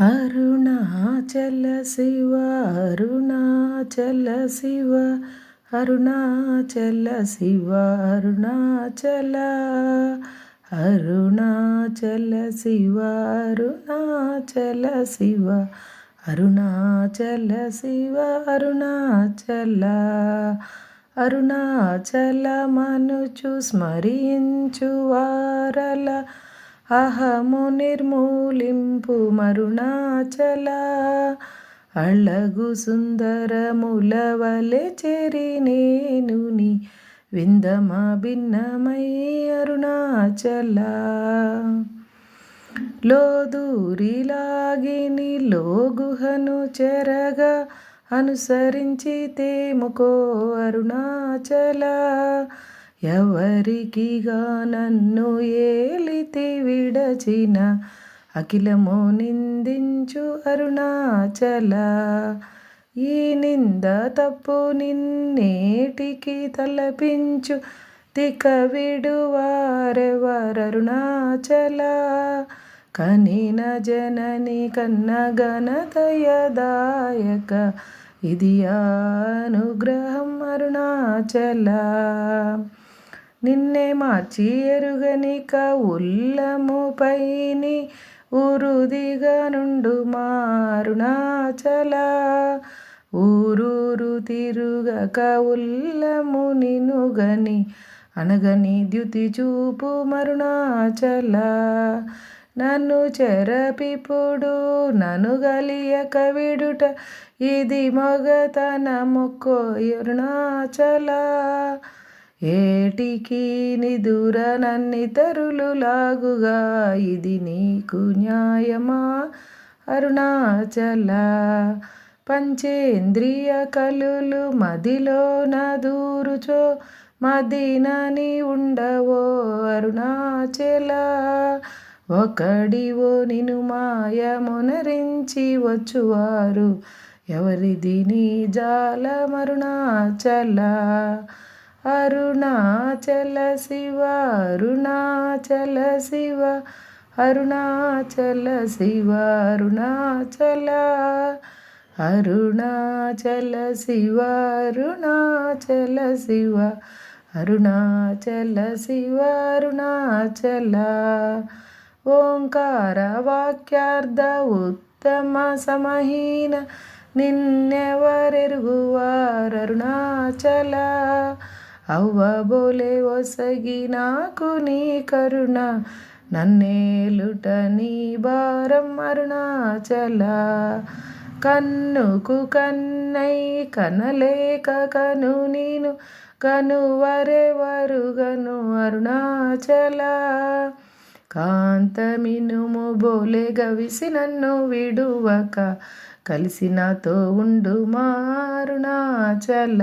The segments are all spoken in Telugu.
అరుణాచల శివ అరుణాచల శివ అరుణాచల శివ అరుణాచల అరుణాచల శివ అరుణాచల శివ అరుణాచల శివ అరుణాచల అరుణాచలమనుచు స్మరించు వారల అహము నిర్మూలింపు మరుణాచల అళగు సుందరముల వలె చెరి నేను నీ విందమా భిన్నమై అరుణాచల లోదూరిలాగిని లోగుహను చెరగా అనుసరించి తేముకో అరుణాచల ఎవరికిగా నన్ను ఏలితి విడచిన అఖిలము నిందించు అరుణాచల ఈ నింద తప్పు నిన్నేటికి తలపించు తిక విడువారెవరరుణాచల కనిన జనని కన్న ఘనతయదాయక ఇది అనుగ్రహం అరుణాచల నిన్నే మార్చి ఎరుగనిక ఉల్లముపైని ఉరుదిగా నుండు మారుణాచల ఊరూరు తిరుగక ఉల్లము నినుగని అనగని ద్యుతి చూపు మరుణాచల నన్ను చెరపిపుడు నన్ను గలియక విడుట ఇది మొగతన మొక్కో అరుణాచల ఏటికి నిదుర నన్నితరులు లాగుగా ఇది నీకు న్యాయమా అరుణాచల పంచేంద్రియ కలులు మదిలో నదూరుచో మదినని ఉండవో అరుణాచల ఒకడివో నిను మాయమునరించి వచ్చువారు ఎవరిది నీ జాలమరుణాచల అరుణాచల శివ అరుణాచల శివ అరుణాచల శివ అరుణాచల అరుణాచల శివ అరుణాచల శివ అరుణాచల శివ అరుణాచల ఓంకార వాక్యార్థ ఉత్తమ సమహీన నిన్నెవరెరుగువారు అరుణాచల అవ్వబోలే ఒసగి నాకు నీ కరుణ నన్నేలుట నీ భారం అరుణాచల కన్నుకు కన్నై కనలేక కను నేను కనువరెవరుగను అరుణాచల కాంతమినుము బోలే గవిసి నన్ను విడువక కలిసి నాతో ఉండు మారుణాచల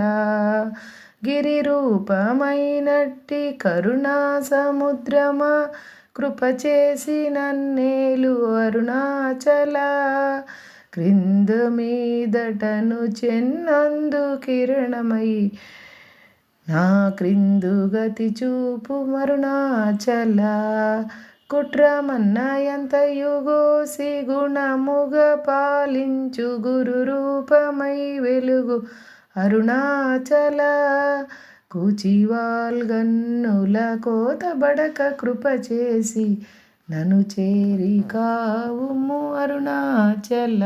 గిరి రూపమైనట్టి కరుణా సముద్రమా కృప చేసి నన్నేలు అరుణాచల క్రింద మీదటను చెన్నందు కిరణమై నా క్రిందు గతి చూపు మరుణాచల కుట్రమన్న ఎంతయుగోసి గుణముగ పాలించు గురు రూపమై వెలుగు అరుణాచల కూచివాల్గన్నుల కోత బడక కృప చేసి నన్ను చేరి కావుము అరుణాచల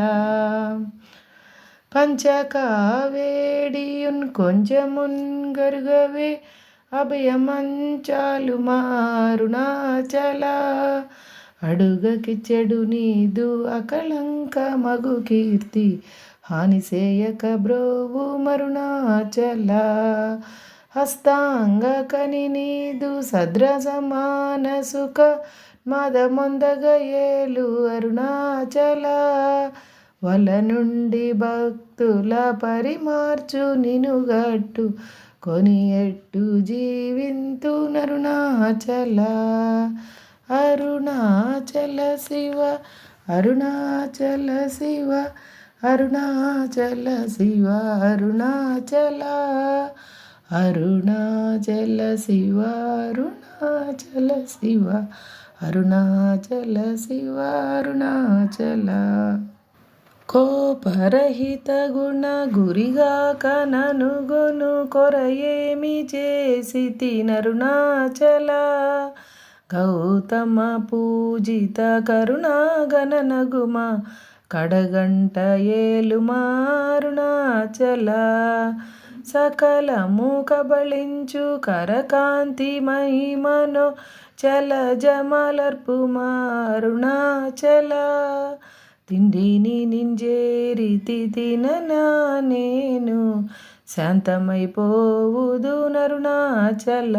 పంచకావేడియున్ కొంచెమున్ గరుగవే అభయమంచాలు మారుణాచల అడుగకి చెడు నీదు అకళంక మగు కీర్తి హానిసేయక బ్రోవు మరుణాచల హస్తాంగ కని నీదు సద్ర సమాన సుఖ మదమొందగ ఏలు అరుణాచల వల నుండి భక్తుల పరిమార్చు నినుగట్టు కొని ఎట్టు జీవింతు నరుణాచల అరుణాచల శివ అరుణాచల శివ అరుణాచల శివ అరుణాచల అరుణాచల శివ అరుణాచల శివ అరుణాచల శివ అరుణాచల. కోపరహిత గుణ గురిగాక ననుగొను కొరయేమి చేసి తినరుణాచల. గౌతమ పూజిత కరుణాగణనగుమ కడగంట ఏలుమా అరుణాచల. సకలము కబళించు కరకాంతి మహిమను చలజమలర్పుమా అరుణాచల. తిండిని నింజేరితి తిననా నేను శాంతమైపోవుదు నరుణాచల.